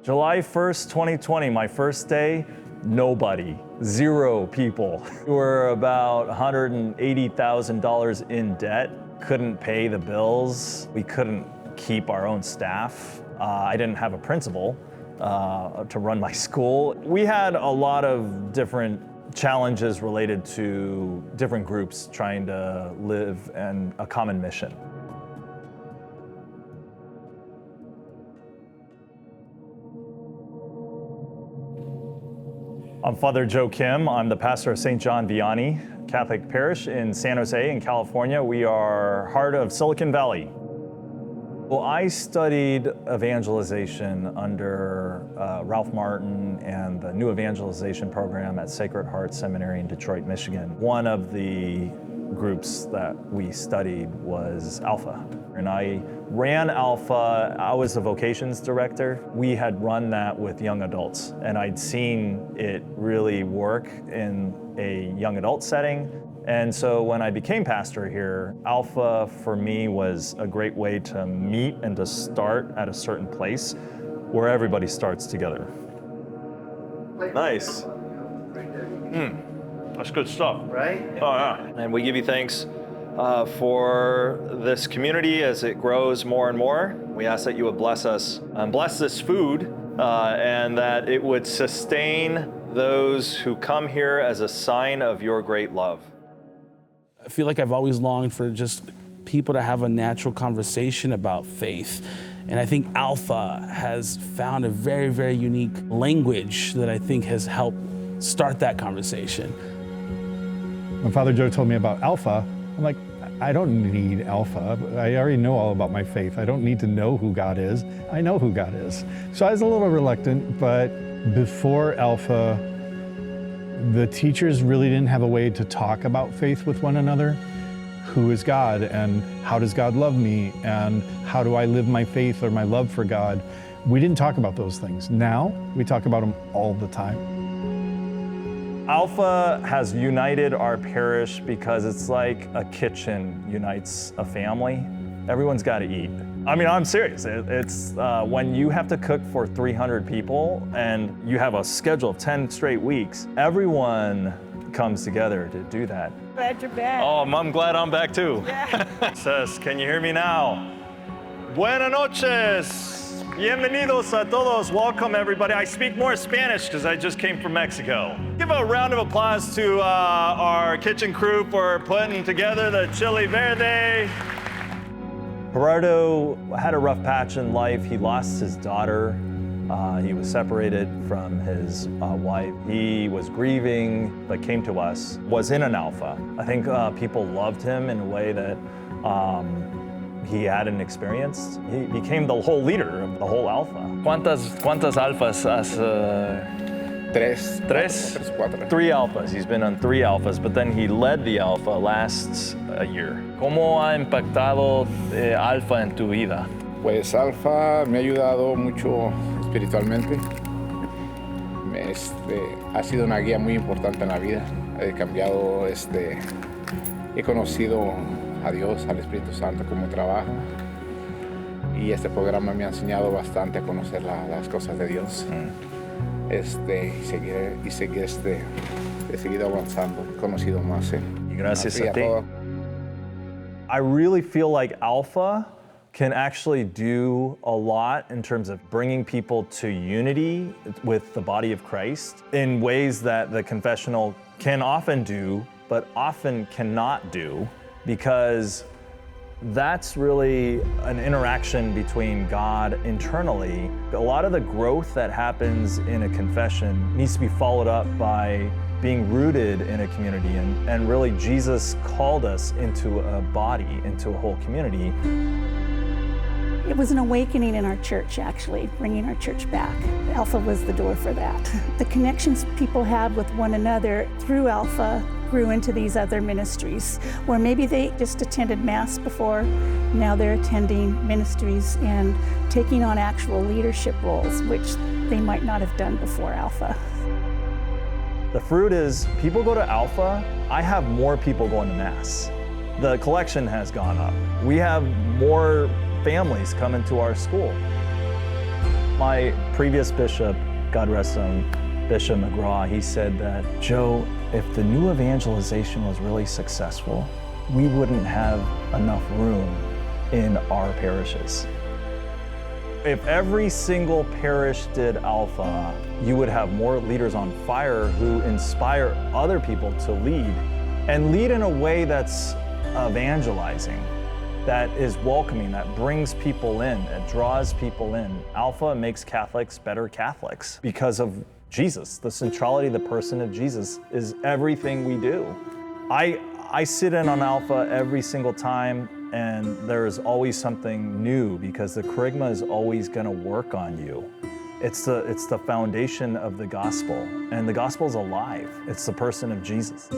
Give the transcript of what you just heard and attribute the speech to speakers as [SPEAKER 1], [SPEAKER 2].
[SPEAKER 1] July 1st, 2020, my first day, nobody, 0 people. We were about $180,000 in debt, couldn't pay the bills, we couldn't keep our own staff. I didn't have a principal to run my school. We had a lot of different challenges related to different groups trying to live in a common mission. I'm Father Joe Kim. I'm the pastor of St. John Vianney Catholic Parish in San Jose in California. We are heart of Silicon Valley. Well, I studied evangelization under Ralph Martin and the new evangelization program at Sacred Heart Seminary in Detroit, Michigan. One of the groups that we studied was Alpha. And I ran Alpha. I was the vocations director. We had run that with young adults, and I'd seen it really work in a young adult setting. And so when I became pastor here, Alpha for me was a great way to meet and to start at a certain place where everybody starts together. Nice. That's good stuff.
[SPEAKER 2] Right?
[SPEAKER 1] Oh yeah. And we give you thanks for this community as it grows more and more. We ask that you would bless us and bless this food and that it would sustain those who come here as a sign of your great love.
[SPEAKER 3] I feel like I've always longed for just people to have a natural conversation about faith. And I think Alpha has found a very, very unique language that I think has helped start that conversation.
[SPEAKER 4] When Father Joe told me about Alpha, I'm like, I don't need Alpha. I already know all about my faith. I don't need to know who God is. I know who God is. So I was a little reluctant, but before Alpha, the teachers really didn't have a way to talk about faith with one another. Who is God, and how does God love me, and how do I live my faith or my love for God? We didn't talk about those things. Now, we talk about them all the time.
[SPEAKER 1] Alpha has united our parish because it's like a kitchen unites a family. Everyone's got to eat. I mean, I'm serious. It's when you have to cook for 300 people and you have a schedule of 10 straight weeks, everyone comes together to do that.
[SPEAKER 5] Glad you're back.
[SPEAKER 1] Oh, I'm glad I'm back too.
[SPEAKER 5] Yeah.
[SPEAKER 1] Says, can you hear me now? Buenas noches. Bienvenidos a todos. Welcome, everybody. I speak more Spanish because I just came from Mexico. Give a round of applause to our kitchen crew for putting together the chili verde. Gerardo had a rough patch in life. He lost his daughter. He was separated from his wife. He was grieving, but came to us, was in an Alpha. I think people loved him in a way that he hadn't experienced. He became the whole leader of the whole Alpha. ¿Cuántas alfas has?
[SPEAKER 6] Tres.
[SPEAKER 1] Cuatro. 3 alphas. He's been on 3 alphas, but then he led the Alpha last year. ¿Cómo ha impactado Alpha en tu vida?
[SPEAKER 6] Pues Alpha me ha ayudado mucho espiritualmente. Ha sido una guía muy importante en la vida. He cambiado, he conocido a Dios, al Espíritu Santo, cómo trabaja. Y este programa me ha enseñado bastante a conocer las cosas de Dios. He seguido avanzando, he conocido más.
[SPEAKER 1] Gracias a ti. I really feel like Alpha can actually do a lot in terms of bringing people to unity with the body of Christ in ways that the confessional can often do, but often cannot do, because that's really an interaction between God internally. A lot of the growth that happens in a confession needs to be followed up by being rooted in a community, and really Jesus called us into a body, into a whole community.
[SPEAKER 5] It was an awakening in our church, actually, bringing our church back. Alpha was the door for that. The connections people have with one another through Alpha grew into these other ministries, where maybe they just attended Mass before, now they're attending ministries and taking on actual leadership roles, which they might not have done before Alpha.
[SPEAKER 1] The fruit is, people go to Alpha, I have more people going to Mass. The collection has gone up. We have more families coming to our school. My previous bishop, God rest him, Bishop McGraw, he said that, Joe, if the new evangelization was really successful, we wouldn't have enough room in our parishes. If every single parish did Alpha, you would have more leaders on fire who inspire other people to lead, and lead in a way that's evangelizing, that is welcoming, that brings people in, that draws people in. Alpha makes Catholics better Catholics because of Jesus. The centrality of the person of Jesus is everything we do. I sit in on Alpha every single time, and there is always something new because the kerygma is always going to work on you. It's the foundation of the gospel, and the gospel is alive. It's the person of Jesus.